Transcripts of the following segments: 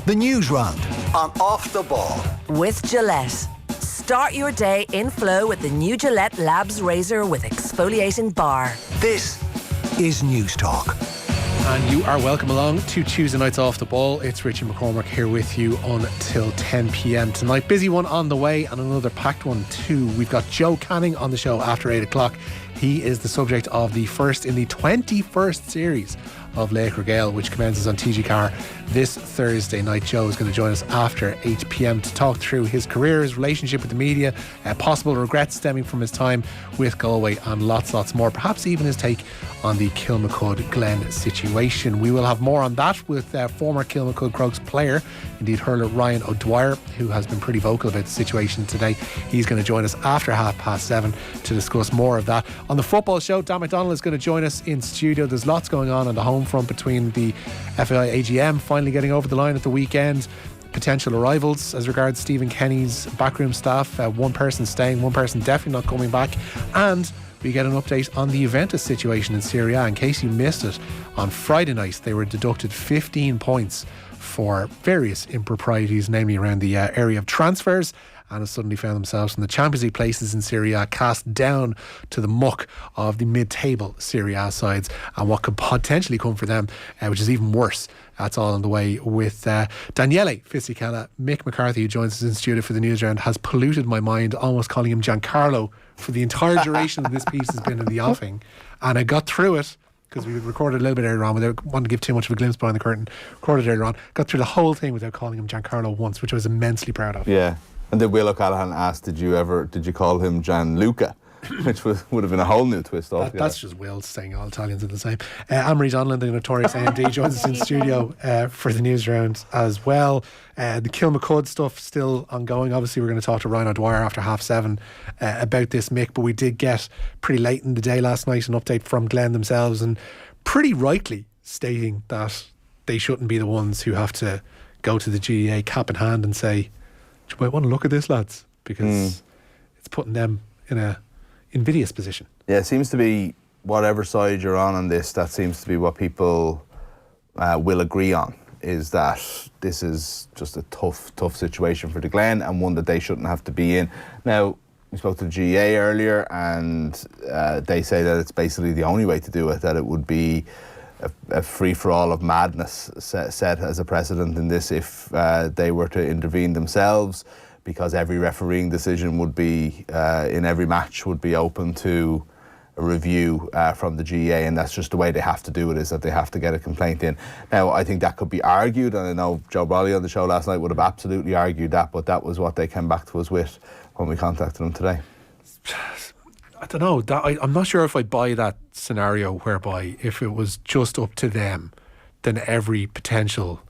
The Newsround on Off the Ball. With Gillette. Start your day in flow with the new Gillette Labs Razor with exfoliating bar. This is News Talk. And you are welcome along to Tuesday Nights Off the Ball. It's Richie McCormack here with you until 10 p.m. tonight. Busy one on the way and another packed one too. We've got Joe Canning on the show after 8 o'clock. He is the subject of the first in the 21st series of Lake Regale, which commences on TG Car this Thursday night. Joe is going to join us after 8 p.m. to talk through his career, his relationship with the media, possible regrets stemming from his time with Galway, and lots more. Perhaps even his take on the Kilmacud-Glen situation. We will have more on that with former Kilmacud Crokes player, indeed hurler Ryan O'Dwyer, who has been pretty vocal about the situation today. He's going to join us after 7:30 to discuss more of that. On the football show, Dan McDonald is going to join us in studio. There's lots going on the home front between the FAI AGM finally getting over the line at the weekend, potential arrivals as regards Stephen Kenny's backroom staff, one person staying, one person definitely not coming back, and we get an update on the Juventus situation in Serie A. In case you missed it, on Friday night they were deducted 15 points for various improprieties, namely around the area of transfers, and have suddenly found themselves in the Champions League places in Serie A, cast down to the muck of the mid-table Serie A sides, and what could potentially come for them, which is even worse. That's all on the way with Daniele Fisichella. Mick McCarthy, who joins us in studio for the Newsround, has polluted my mind, almost calling him Giancarlo for the entire duration of this piece has been in the offing, and I got through it because we recorded a little bit earlier on without wanting to give too much of a glimpse behind the curtain. Recorded earlier on, got through the whole thing without calling him Giancarlo once, which I was immensely proud of. Yeah. And then Will O'Callaghan asked, did you call him Gianluca? Which would have been a whole new twist altogether. That's just Will saying all Italians are the same. Anne-Marie Donelan, the notorious AMD, joins us in studio for the Newsround as well. The Kilmacud stuff still ongoing. Obviously we're going to talk to Ryan O'Dwyer after 7:30 about this, Mick, but we did get pretty late in the day last night an update from Glen themselves, and pretty rightly stating that they shouldn't be the ones who have to go to the GEA cap in hand and say, you might want to look at this, lads, because it's putting them in a invidious position. Yeah, it seems to be whatever side you're on this, that seems to be what people will agree on, is that this is just a tough situation for the Glen, and one that they shouldn't have to be in. Now, we spoke to the GA earlier, and they say that it's basically the only way to do it, that it would be a free-for-all of madness set as a precedent in this if they were to intervene themselves, because every refereeing decision would be, in every match, would be open to a review from the GEA, and that's just the way they have to do it, is that they have to get a complaint in. Now, I think that could be argued, and I know Joe Brolly on the show last night would have absolutely argued that, but that was what they came back to us with when we contacted them today. I don't know. I'm not sure if I'd buy that scenario whereby if it was just up to them, then every potential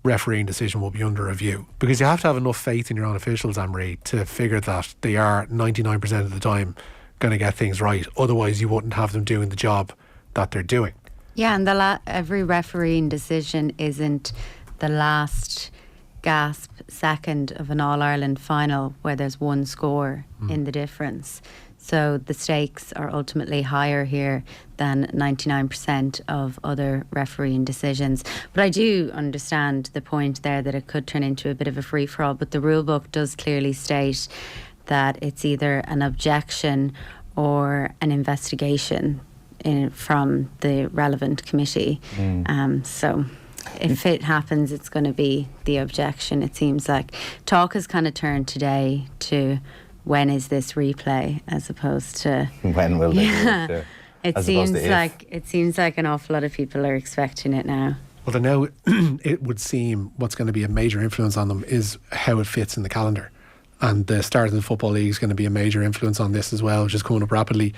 refereeing decision will be under review, because you have to have enough faith in your own officials, Anne-Marie, to figure that they are 99% of the time going to get things right. Otherwise you wouldn't have them doing the job that they're doing. Yeah, and every refereeing decision isn't the last gasp second of an All-Ireland final where there's one score in the difference. So the stakes are ultimately higher here than 99% of other refereeing decisions. But I do understand the point there that it could turn into a bit of a free-for-all, but the rule book does clearly state that it's either an objection or an investigation from the relevant committee. So if it happens, it's going to be the objection. It seems like talk has kind of turned today to when is this replay, as opposed to when will they do it? It seems like an awful lot of people are expecting it now. Well, now it would seem what's going to be a major influence on them is how it fits in the calendar, and the start of the Football League is going to be a major influence on this as well, which is coming up rapidly.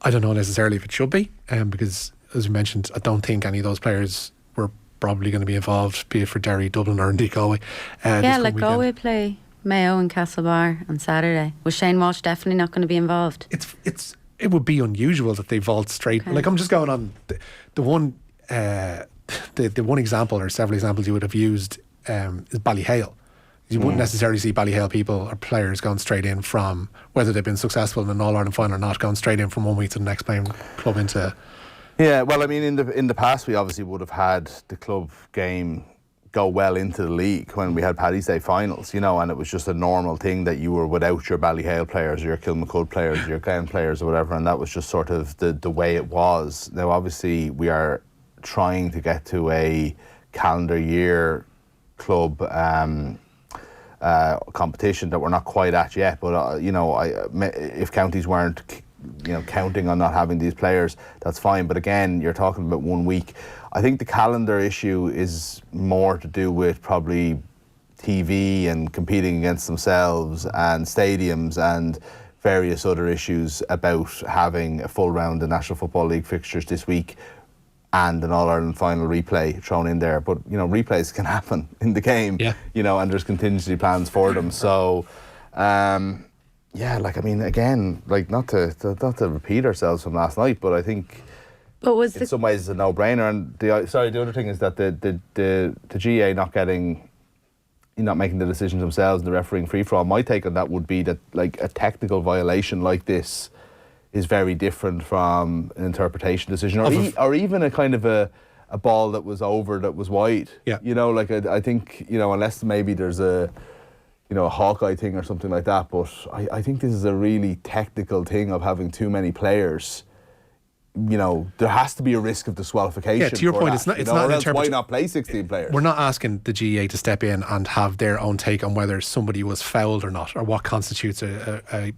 I don't know necessarily if it should be, because as we mentioned, I don't think any of those players were probably going to be involved, be it for Derry, Dublin or indeed Galway. Like Galway play Mayo and Castlebar on Saturday. Was Shane Walsh definitely not going to be involved? It would be unusual that they vault straight. Okay. Like, I'm just going on the one example, or several examples you would have used is Ballyhale. You wouldn't necessarily see Ballyhale people or players going straight in from, whether they've been successful in an All-Ireland final or not, going straight in from one week to the next, playing club into. Yeah, well, I mean, in the past we obviously would have had the club game go well into the league when we had Paddy's Day finals, you know, and it was just a normal thing that you were without your Ballyhale players or your Kilmacud players or your Glen players or whatever, and that was just sort of the way it was. Now, obviously, we are trying to get to a calendar year club competition that we're not quite at yet, but you know, if counties weren't, you know, counting on not having these players, that's fine. But again, you're talking about 1 week. I think the calendar issue is more to do with probably TV and competing against themselves and stadiums and various other issues about having a full round of National Football League fixtures this week and an All-Ireland final replay thrown in there. But, you know, replays can happen in the game, you know, and there's contingency plans for them. So, yeah, like, I mean, again, like, not to repeat ourselves from last night, but I think in some ways it's a no-brainer. And the other thing is that the GA not making the decisions themselves and the refereeing free-for-all, my take on that would be that, like, a technical violation like this is very different from an interpretation decision, or even a kind of a ball that was over that was wide. Yeah. You know, like, I think, you know, unless maybe there's a Hawkeye thing or something like that, but I think this is a really technical thing of having too many players. You know, there has to be a risk of disqualification. Yeah, to your point, it's not an interpretation. Why not play 16 players? We're not asking the GA to step in and have their own take on whether somebody was fouled or not, or what constitutes a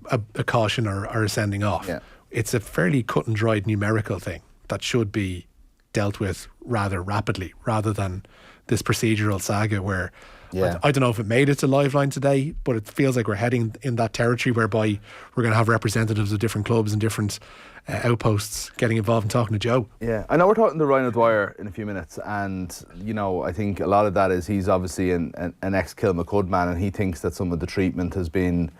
caution or a sending off. Yeah. It's a fairly cut and dried numerical thing that should be dealt with rather rapidly, rather than this procedural saga where I don't know if it made it to Liveline today, but it feels like we're heading in that territory whereby we're going to have representatives of different clubs and different outposts getting involved and talking to Joe. Yeah, I know we're talking to Ryan O'Dwyer in a few minutes, and you know, I think a lot of that is he's obviously an ex-Kilmacud man, and he thinks that some of the treatment has been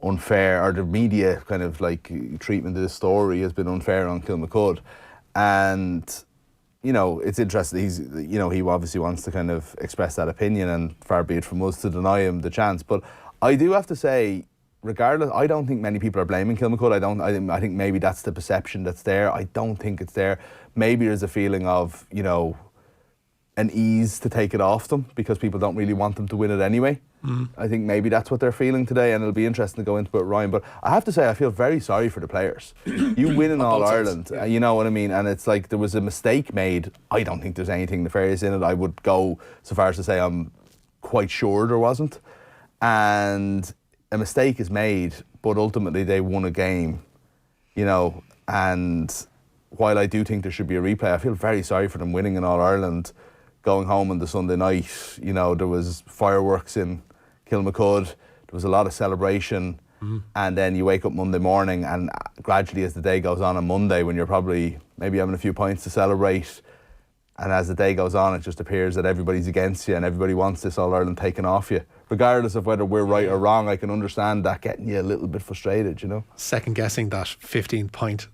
unfair, or the media kind of like treatment of this story has been unfair on Kilmacud. And you know, it's interesting. He obviously wants to kind of express that opinion, and far be it from us to deny him the chance. But I do have to say, regardless, I don't think many people are blaming Kilmacud. I think maybe that's the perception that's there. I don't think it's there. Maybe there's a feeling of, you know, an ease to take it off them because people don't really want them to win it anyway. I think maybe that's what they're feeling today, and it'll be interesting to go into it, Ryan. But I have to say, I feel very sorry for the players. You win in All-Ireland, you know what I mean? And it's like there was a mistake made. I don't think there's anything nefarious in it. I would go so far as to say I'm quite sure there wasn't. And a mistake is made, but ultimately they won a game, you know. And while I do think there should be a replay, I feel very sorry for them winning in All-Ireland, going home on the Sunday night. You know, there was fireworks in Kilmacud, there was a lot of celebration, and then you wake up Monday morning, and gradually as the day goes on Monday, when you're probably maybe having a few pints to celebrate, and as the day goes on, it just appears that everybody's against you and everybody wants this All-Ireland taken off you. Regardless of whether we're right or wrong, I can understand that getting you a little bit frustrated, you know. Second guessing that 15 point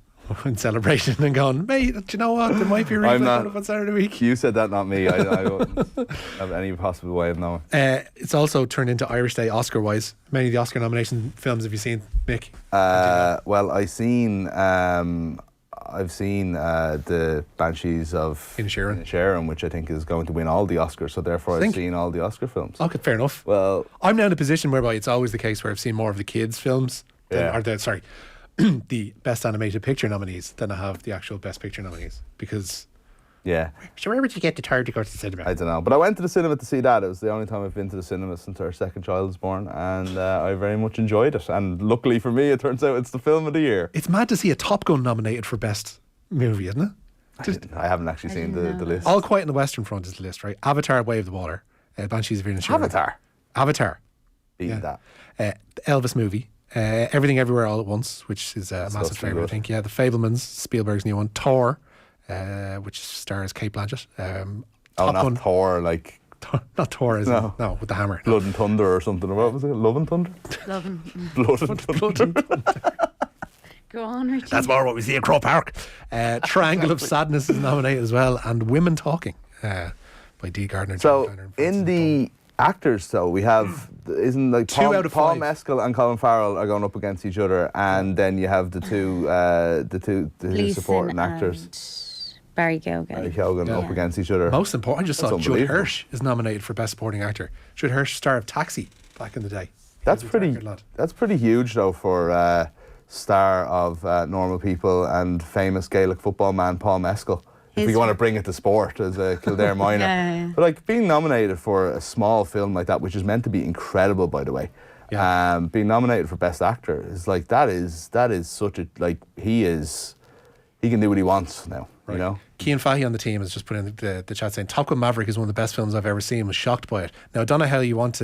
in celebration and going, mate, do you know what? There might be a replay on Saturday week. You said that, not me. I don't have any possible way of knowing. It's also turned into Irish Day Oscar-wise. Many of the Oscar nomination films have you seen, Mick? Well, I've seen the Banshees of Inisherin, which I think is going to win all the Oscars, so therefore I've seen all the Oscar films. Okay, fair enough. Well, I'm now in a position whereby it's always the case where I've seen more of the kids' films the Best Animated Picture nominees than I have the actual Best Picture nominees, because so where would you get the tired to go to the cinema? I don't know, but I went to the cinema to see that. It was the only time I've been to the cinema since our second child was born, and I very much enjoyed it, and luckily for me it turns out it's the film of the year. It's mad to see a Top Gun nominated for Best Movie, isn't it? I haven't actually seen the list. All Quiet on the Western Front is the list, right? Avatar, Way of the Water, Banshees of Inisherin. Avatar beating that. Elvis movie, Everything Everywhere All at Once, which is a massive favourite, I think. Yeah, The Fabelmans, Spielberg's new one. Thor, which stars Kate Blanchett. Not Thor, like... Not Thor, is it? No, with the hammer. Blood and Thunder or something. Or what was it? Love and Thunder? Blood and Thunder. Go on, Richie. That's more what we see at Crow Park. Triangle of Sadness is nominated as well, and Women Talking by Dee Gardner. So in the actors, though, we have Paul Mescal and Colin Farrell are going up against each other, and then you have the two supporting actors. Barry Keoghan. Barry Keoghan Yeah. up against each other. Most important, I just That's saw Judd unbelievable. Hirsch is nominated for Best Supporting Actor. Judd Hirsch, star of Taxi back in the day. That's He was a pretty. record lad. That's pretty huge though for star of Normal People and famous Gaelic football man Paul Mescal. If His- we want to bring it to sport as a Kildare minor, Yeah. but like being nominated for a small film like that, which is meant to be incredible, by the way. Yeah. Being nominated for Best Actor is like that is such a like he can do what he wants now. Right. You know. Cian Fahey on the team has just put in the chat saying Top Gun Maverick is one of the best films I've ever seen. Was shocked by it. Now I don't know how you want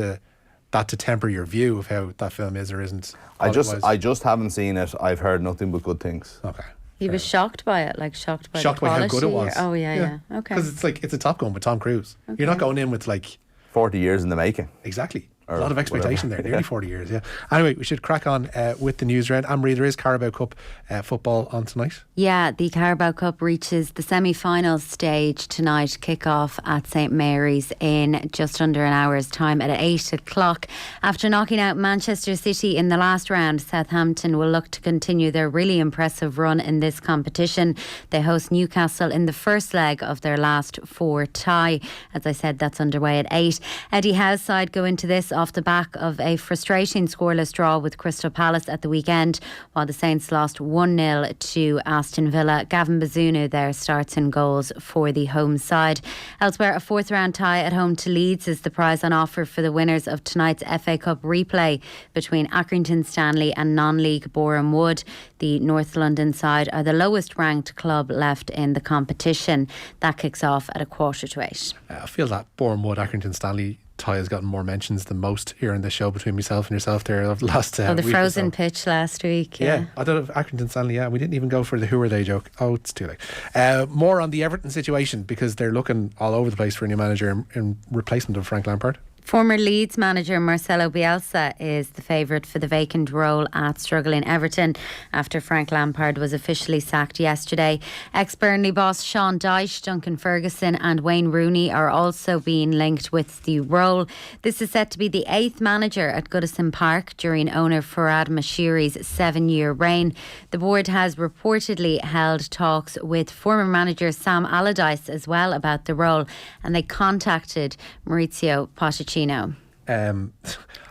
that to temper your view of how that film is or isn't. I otherwise. just haven't seen it. I've heard nothing but good things. Okay. He was shocked by it, like shocked by Shocked the by quality. how good it was. Oh yeah. Okay. Because it's a Top Gun with Tom Cruise. You're not going in with like 40 years in the making. exactly. A Or lot of expectation whatever. there, nearly 40 years, yeah. Anyway, we should crack on with the news round. Anne-Marie, there is Carabao Cup football on tonight. Yeah, the Carabao Cup reaches the semi-final stage tonight. Kick-off at St Mary's in just under an hour's time at 8 o'clock. After knocking out Manchester City in the last round, Southampton will look to continue their really impressive run in this competition. They host Newcastle in the first leg of their last 4 tie. As I said, that's underway at 8. Eddie Howe's side go into this off the back of a frustrating scoreless draw with Crystal Palace at the weekend, while the Saints lost 1-0 to Aston Villa. Gavin Bazunu there starts in goals for the home side. Elsewhere, a 4th round tie at home to Leeds is the prize on offer for the winners of tonight's FA Cup replay between Accrington Stanley and non-league Boreham Wood. The North London side are the lowest ranked club left in the competition. That kicks off at 7:45. I feel that Boreham Wood Accrington Stanley tie has gotten more mentions than most here in the show between myself and yourself there over the last The week or frozen so. pitch last week. Yeah, I thought of Accrington Stanley. Yeah, we didn't even go for the who are they joke. Oh, it's too late. More on the Everton situation because they're looking all over the place for a new manager in replacement of Frank Lampard. Former Leeds manager Marcelo Bielsa is the favourite for the vacant role at struggling Everton after Frank Lampard was officially sacked yesterday. Ex-Burnley boss Sean Dyche, Duncan Ferguson and Wayne Rooney are also being linked with the role. This is set to be the 8th manager at Goodison Park during owner Farhad Mashiri's 7-year reign. The board has reportedly held talks with former manager Sam Allardyce as well about the role, and they contacted Maurizio Pochettino.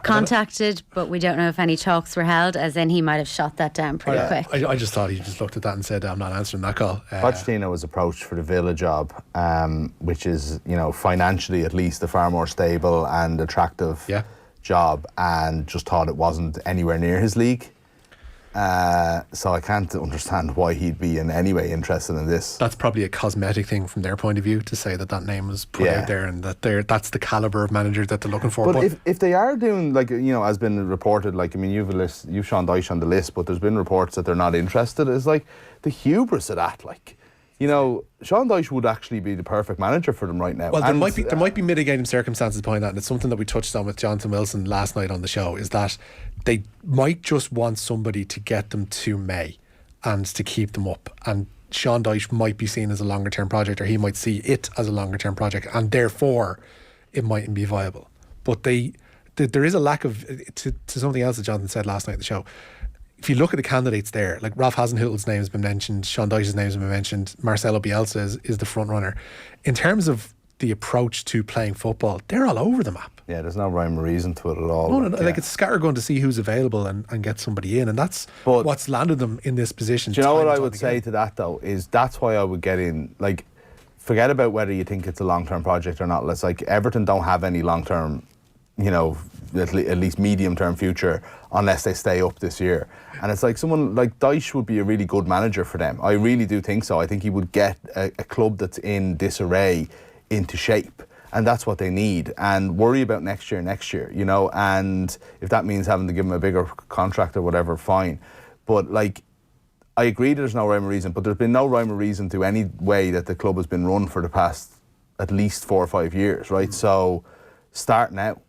Contacted, but we don't know if any talks were held, as in he might have shot that down pretty quick. I just thought he just looked at that and said, I'm not answering that call. Pochettino was approached for the Villa job, which is, financially at least a far more stable and attractive job, and just thought it wasn't anywhere near his league. So I can't understand why he'd be in any way interested in this. That's probably a cosmetic thing from their point of view to say that name was put Yeah. out there and that that's the calibre of manager that they're looking for. But if they are doing, has been reported, you've a list, you've Sean Dyche on the list, but there's been reports that they're not interested. It's like the hubris of that, Sean Dyche would actually be the perfect manager for them right now. Well, there might be mitigating circumstances behind that, and it's something that we touched on with Jonathan Wilson last night on the show, is that they might just want somebody to get them to May and to keep them up, and Sean Dyche might be seen as a longer term project, or he might see it as a longer term project, and therefore it mightn't be viable. But there is a lack of, to something else that Jonathan said last night on the show. If you look at the candidates there, like Ralph Hasenhüttl's name has been mentioned, Sean Dyche's name has been mentioned, Marcelo Bielsa is the front runner. In terms of the approach to playing football, they're all over the map. Yeah, there's no rhyme or reason to it at all. No, it's scattergun to see who's available and get somebody in, and that's what's landed them in this position. Do you know what I would say to that though? Is that's why I would get in. Forget about whether you think it's a long-term project or not. Let's Everton don't have any long-term, at least medium-term future unless they stay up this year. And it's someone like Dyche would be a really good manager for them. I really do think so. I think he would get a club that's in disarray into shape. And that's what they need. And worry about next year, and if that means having to give him a bigger contract or whatever, fine. But I agree there's no rhyme or reason, but there's been no rhyme or reason to any way that the club has been run for the past at least 4 or 5 years, right? So start now.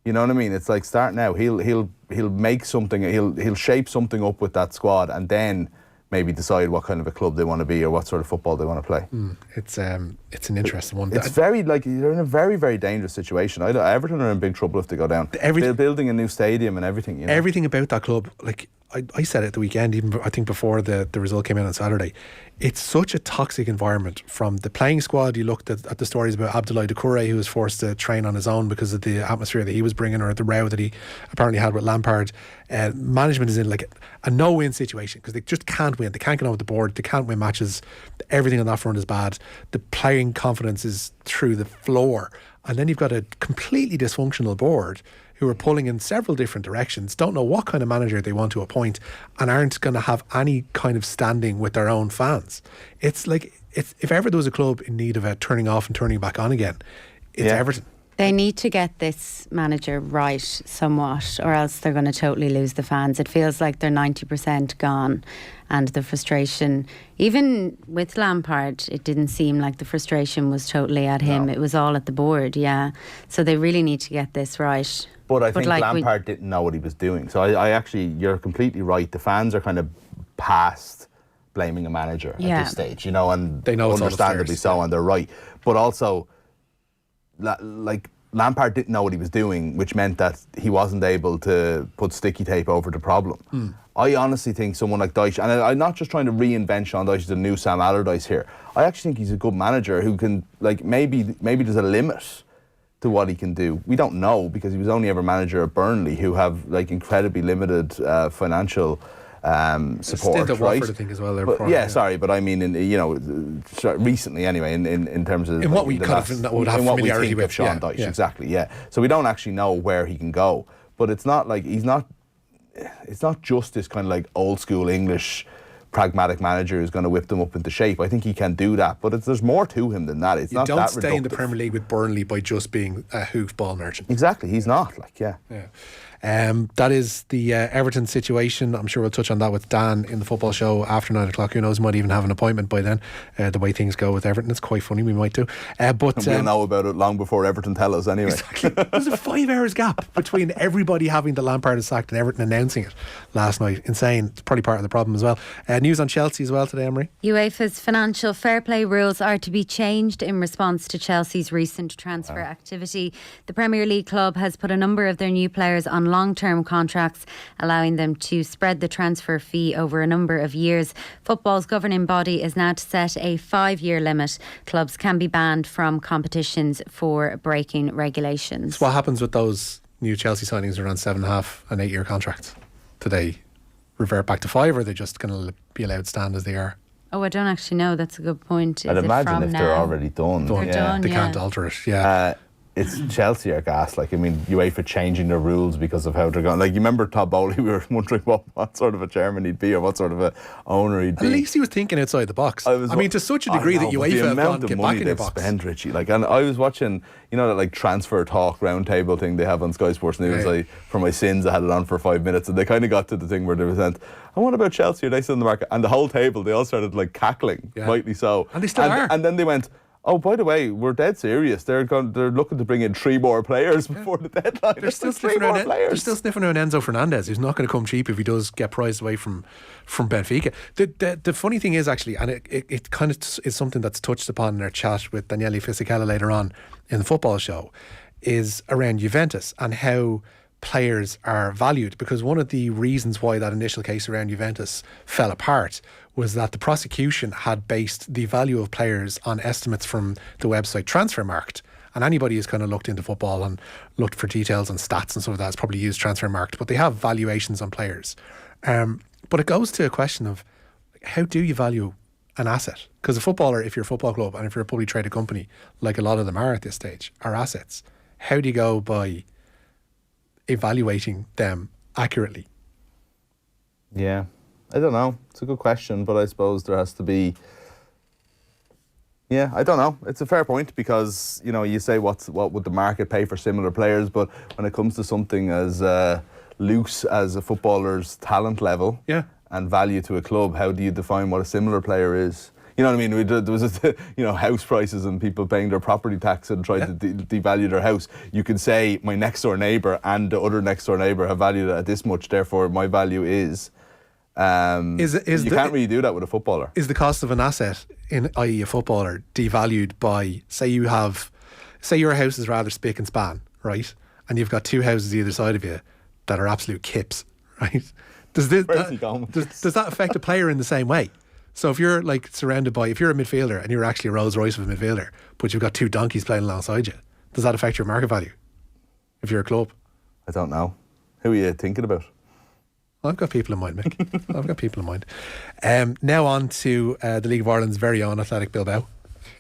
You know what I mean? It's start now. He'll make something. He'll shape something up with that squad, and then maybe decide what kind of a club they want to be or what sort of football they want to play. It's an interesting one. It's very they're in a very, very dangerous situation. Everton are in big trouble if they go down. They're building a new stadium and everything. Everything about that club, I said it at the weekend, even I think before the result came in on Saturday. It's such a toxic environment. From the playing squad, you looked at the stories about Abdoulaye Doucouré, who was forced to train on his own because of the atmosphere that he was bringing, or the row that he apparently had with Lampard. Management is in like a no-win situation because they just can't win. They can't get over the board. They can't win matches. Everything on that front is bad. The playing confidence is through the floor. And then you've got a completely dysfunctional board who are pulling in several different directions, don't know what kind of manager they want to appoint, and aren't going to have any kind of standing with their own fans. It's like, if ever there was a club in need of a turning off and turning back on again, it's Everton. They need to get this manager right somewhat, or else they're going to totally lose the fans. It feels like they're 90% gone, and the frustration, even with Lampard, it didn't seem like the frustration was totally at him. It was all at the board, So they really need to get this right. But I think Lampard didn't know what he was doing. So I actually, you're completely right. The fans are kind of past blaming a manager at this stage, and they know it's understandably so, and they're right. But also, like, Lampard didn't know what he was doing, which meant that he wasn't able to put sticky tape over the problem. I honestly think someone like Dyche, and I'm not just trying to reinvent Sean Dyche as a new Sam Allardyce here. I actually think he's a good manager who can, like, maybe there's a limit to what he can do. We don't know, because he was only ever manager at Burnley, who have like incredibly limited financial support, at right? Watford, I think, as well. But I mean, recently anyway, in terms of in what we kind of would have familiarity with Sean Dyche, exactly. So we don't actually know where he can go, but it's not like it's not just this kind of like old school English pragmatic manager who's going to whip them up into shape. I think he can do that, but there's more to him than that. It's not that reductive. You don't stay in the Premier League with Burnley by just being a hoofball merchant. Exactly, he's not. That is the Everton situation. I'm sure we'll touch on that with Dan in the football show after 9 o'clock. Who knows, might even have an appointment by then. The way things go with Everton, it's quite funny. We might do. But we'll know about it long before Everton tell us anyway. Exactly. There's a 5 hours gap between everybody having the Lampard is sacked and Everton announcing it last night. Insane. It's probably part of the problem as well. News on Chelsea as well today, Emery. UEFA's financial fair play rules are to be changed in response to Chelsea's recent transfer activity. The Premier League club has put a number of their new players on long-term contracts, allowing them to spread the transfer fee over a number of years. Football's governing body is now to set a 5-year limit. Clubs can be banned from competitions for breaking regulations. So what happens with those new Chelsea signings around 7.5 and 8 year contracts? Do they revert back to 5, or are they just going to be allowed to stand as they are? Oh, I don't actually know. That's a good point. I'd imagine if they're already done. They can't alter it. It's Chelsea are gas. Like, I mean, UEFA changing their rules because of how they're going. Like, you remember Todd Bowley? We were wondering what sort of a chairman he'd be, or what sort of a owner he'd be. At least he was thinking outside the box. I mean, to such a degree that UEFA have gone, get back in the box. Spend, Richie. Like, and I was watching, that like transfer talk roundtable thing they have on Sky Sports News. Like, for my sins, I had it on for 5 minutes, and they kind of got to the thing where they were saying, "And what about Chelsea? Are they still in the market?" And the whole table, they all started like cackling, rightly so. And they still are. And then they went, "Oh, by the way, we're dead serious. They're looking to bring in 3 more players before the deadline." They're still sniffing around Enzo Fernandez, who's not going to come cheap if he does get prized away from Benfica. The funny thing is, actually, and it kind of is something that's touched upon in our chat with Daniele Fisichella later on in the football show, is around Juventus and how players are valued, because one of the reasons why that initial case around Juventus fell apart was that the prosecution had based the value of players on estimates from the website Transfermarkt. And anybody who's kind of looked into football and looked for details and stats and stuff like that has probably used Transfermarkt, but they have valuations on players. But it goes to a question of, how do you value an asset? Because a footballer, if you're a football club and if you're a publicly traded company, like a lot of them are at this stage, are assets. How do you go by evaluating them accurately? Yeah, I don't know. It's a good question, but I suppose there has to be. Yeah, I don't know. It's a fair point, because you say what would the market pay for similar players, but when it comes to something as loose as a footballer's talent level and value to a club, how do you define what a similar player is? You know what I mean? There was house prices and people paying their property tax and trying to devalue their house. You could say my next door neighbour and the other next door neighbour have valued it at this much, therefore my value is. You can't really do that with a footballer. Is the cost of an asset, i.e. a footballer, devalued by, say your house is rather spick and span, right? And you've got 2 houses either side of you that are absolute kips, right? Does this, Where's he going with does that affect a player in the same way? So if you're like surrounded by, if you're a midfielder and you're actually a Rolls Royce of a midfielder, but you've got two donkeys playing alongside you, does that affect your market value? If you're a club? I don't know. Who are you thinking about? I've got people in mind, Mick. I've got people in mind. Now on to the League of Ireland's very own Athletic Bilbao.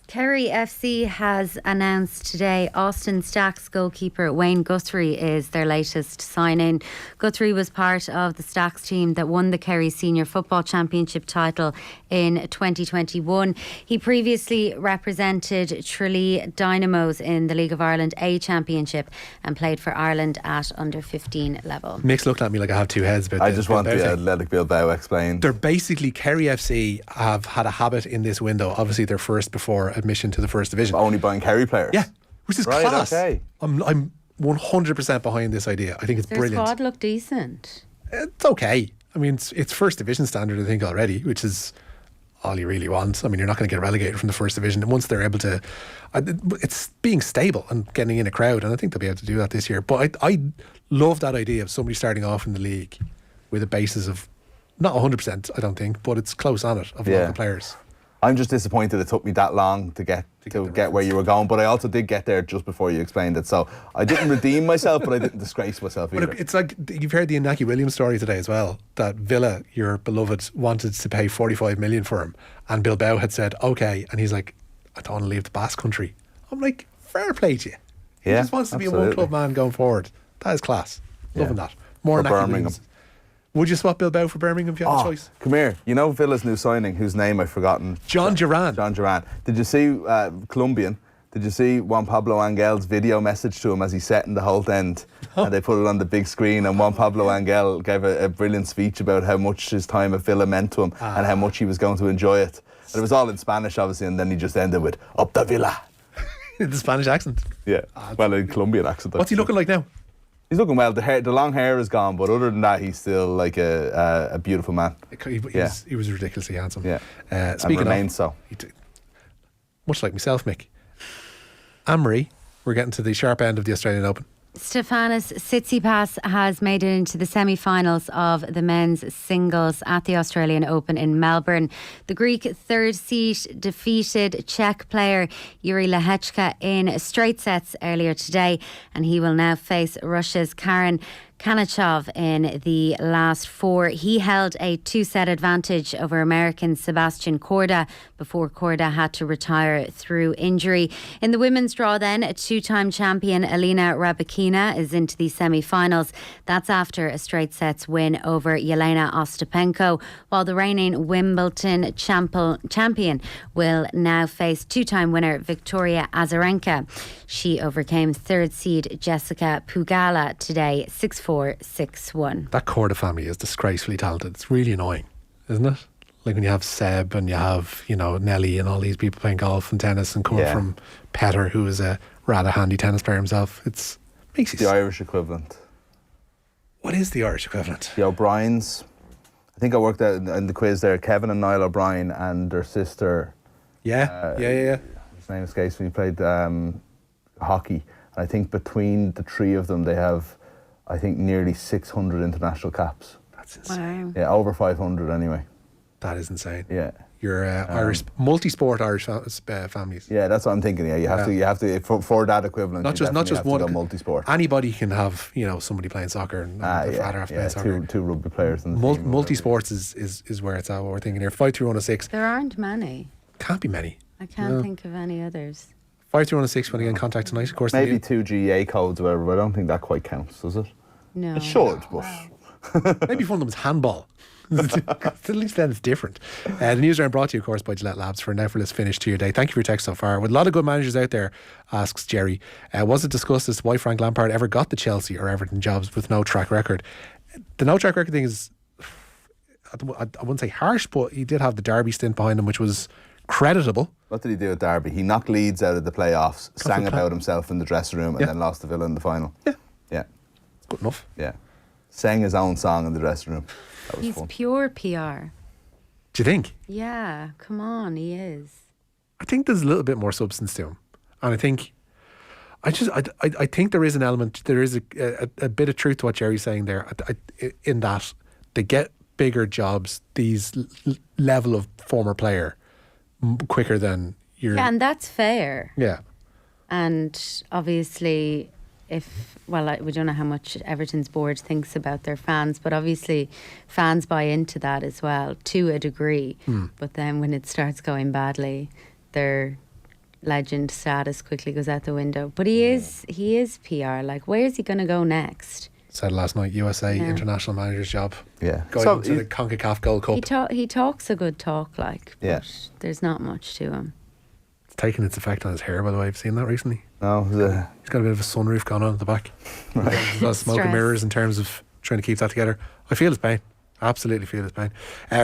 Kerry FC has announced today Austin Stacks goalkeeper Wayne Guthrie is their latest sign-in. Guthrie was part of the Stacks team that won the Kerry Senior Football Championship title in 2021. He previously represented Tralee Dynamos in the League of Ireland A Championship and played for Ireland at under 15 level. Mick's looking at me like I have two heads. But I just want the Athletic Bilbao explained. They're basically, Kerry FC have had a habit in this window. Obviously, they're first before admission to the first division. Only buying Kerry players. Yeah, which is right, class. Okay. I'm 100% behind this idea. I think it's Their brilliant. squad look decent. It's okay. I mean, it's first division standard, I think, already, which is all you really want. I mean, you're not going to get relegated from the first division. And once they're able to, it's being stable and getting in a crowd, and I think they'll be able to do that this year. But I love that idea of somebody starting off in the league with a basis of not 100%, I don't think, but it's close on it of local players. I'm just disappointed it took me that long to get where you were going, but I also did get there just before you explained it. So I didn't redeem myself, but I didn't disgrace myself either. But it's like, you've heard the Inaki Williams story today as well, that Villa, your beloved, wanted to pay 45 million for him, and Bilbao had said okay, and he's like, I don't want to leave the Basque country. I'm like, fair play to you. He just wants to be a one club man going forward. That is class. Loving that. More for Inaki Birmingham. Williams. Would you swap Bilbao for Birmingham if you had a choice? Come here. You know Villa's new signing, whose name I've forgotten? John Duran. John Duran. Did you see Colombian? Did you see Juan Pablo Angel's video message to him as he sat in the Holt End? And they put it on the big screen, and Juan Pablo Angel gave a brilliant speech about how much his time at Villa meant to him and how much he was going to enjoy it. And it was all in Spanish, obviously, and then he just ended with, "Up the Villa." The Spanish accent. Yeah. Well, a Colombian accent. What's he looking like now? He's looking well. The long hair is gone, but other than that, he's still like a beautiful man. He was ridiculously handsome. Yeah. Speaking and remains of, so. Much like myself, Mick. Anne-Marie, we're getting to the sharp end of the Australian Open. Stefanos Tsitsipas has made it into the semi-finals of the men's singles at the Australian Open in Melbourne. The Greek third seed defeated Czech player Yuri Lehechka in straight sets earlier today, and he will now face Russia's Karen Kanachov in the last four. He held a two-set advantage over American Sebastian Korda before Korda had to retire through injury. In the women's draw then, a two-time champion Elena Rybakina is into the semi-finals. That's after a straight sets win over Yelena Ostapenko, while the reigning Wimbledon champion will now face two-time winner Victoria Azarenka. She overcame third seed Jessica Pugala today, 6-4, 6-1. That Korda family is disgracefully talented. It's really annoying, isn't it? Like when you have Seb and you have, Nelly and all these people playing golf and tennis and coming from Petter, who is a rather handy tennis player himself. It makes you The Irish equivalent. What is the Irish equivalent? The O'Briens. I think I worked out in the quiz there. Kevin and Niall O'Brien and their sister. Yeah. His name escapes me. Played hockey. And I think between the three of them, they have, I think, nearly 600 international caps. That's insane. Wow. Yeah, over 500 anyway. That is insane. Yeah. Your Irish multi-sport Irish families. Yeah, that's what I'm thinking. Yeah, you have to for that equivalent. Not you just definitely have one. to go multi-sport. Anybody can have somebody playing soccer and their father have to play soccer. Two rugby players. In the team, Multi-sports is where it's at. What we're thinking here. 53106. There aren't many. Can't be many. I can't think of any others. 53106. When you get in contact tonight, of course. Maybe two GA codes, or whatever. But I don't think that quite counts, does it? No. It should, but Maybe one of them is handball. At least then it's different. The Newsround brought to you, of course, by Gillette Labs for an effortless finish to your day. Thank you for your text so far. With a lot of good managers out there, asks Jerry, was it discussed as to why Frank Lampard ever got the Chelsea or Everton jobs with no track record? The no track record thing is, I wouldn't say harsh, but he did have the Derby stint behind him, which was creditable. What did he do at Derby? He knocked Leeds out of the playoffs, sang about himself in the dressing room, and then lost to Villa in the final. Yeah. Good enough. Yeah. Sang his own song in the dressing room. That was He's fun. pure PR. Do you think? Yeah, come on, he is. I think there's a little bit more substance to him. And I think there is an element, there is a bit of truth to what Jerry's saying there, in that they get bigger jobs, these level of former player, quicker than your... Yeah, and that's fair. Yeah. And obviously, we don't know how much Everton's board thinks about their fans, but obviously fans buy into that as well, to a degree. But then when it starts going badly, their legend status quickly goes out the window. But he is PR. Like, where is he going to go next? Said last night, USA international manager's job. Yeah. Going to the CONCACAF Gold Cup. He talks a good talk, like, but Yeah. there's not much to him. It's taken its effect on his hair, by the way. Have you seen that recently? No, He's got a bit of a sunroof going on at the back. Right. There's a lot of smoke and Stress. mirrors in terms of trying to keep that together. I feel his pain. Absolutely feel his pain.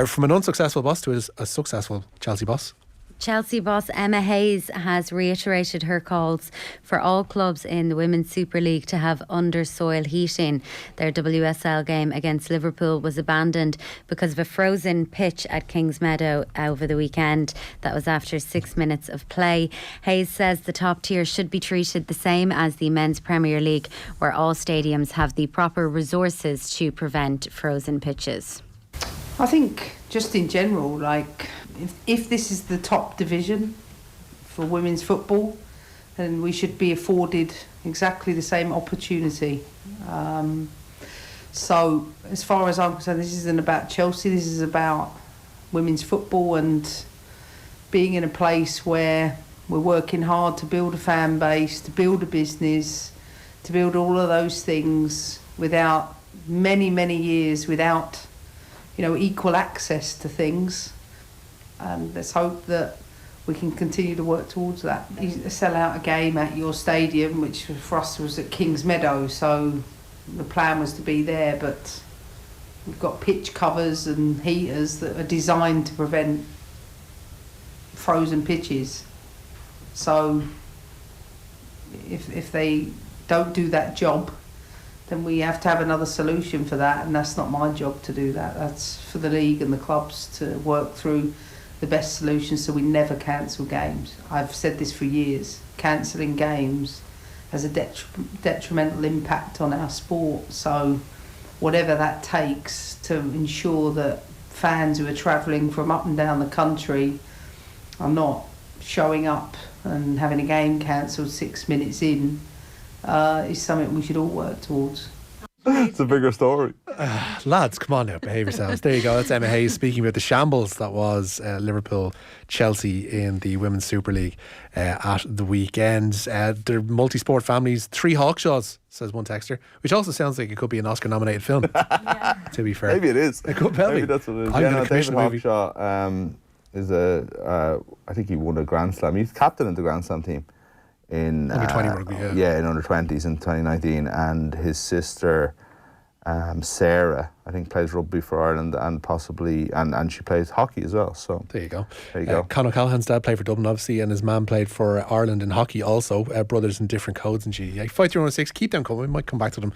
From an unsuccessful boss to a successful Chelsea boss. Chelsea boss Emma Hayes has reiterated her calls for all clubs in the Women's Super League to have under-soil heating. Their WSL game against Liverpool was abandoned because of a frozen pitch at Kings Meadow over the weekend. That was after 6 minutes of play. Hayes says the top tier should be treated the same as the Men's Premier League, where all stadiums have the proper resources to prevent frozen pitches. I think just in general, like, if this is the top division for women's football, then we should be afforded exactly the same opportunity. So as far as I'm concerned, this isn't about Chelsea, this is about women's football and being in a place where we're working hard to build a fan base, to build a business, to build all of those things without many years without equal access to things. And let's hope that we can continue to work towards that. You sell out a game at your stadium, which for us was at Kings Meadow, so the plan was to be there, but we've got pitch covers and heaters that are designed to prevent frozen pitches. So if they don't do that job, then we have to have another solution for that, and that's not my job to do that. That's for the league and the clubs to work through the best solutions so we never cancel games. I've said this for years. Cancelling games has a detrimental impact on our sport, so whatever that takes to ensure that fans who are travelling from up and down the country are not showing up and having a game cancelled 6 minutes in is something we should all work towards. It's a bigger story. Lads, come on now, behave yourselves. There you go. That's Emma Hayes speaking about the shambles that was Liverpool-Chelsea in the Women's Super League at the weekend. They're multi-sport families, 3 Hawkshaws, says one texter, which also sounds like it could be an Oscar-nominated film, to be fair. Maybe it is. It could be. Maybe that's what it is. I'm Yeah, going to commission David a movie. Hawkshaw is I think he won a Grand Slam. He's captain of the Grand Slam team in Under 20 rugby, in under 20s in 2019, and his sister Sarah, I think, plays rugby for Ireland and possibly and she plays hockey as well. So there you go. There you go. Conor O'Callaghan's dad played for Dublin, obviously, and his mum played for Ireland in hockey also. Brothers in different codes in GDA. 5316, keep them coming. We might come back to them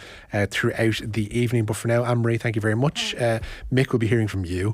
throughout the evening. But for now, Anne-Marie, thank you very much. Mick will be hearing from you.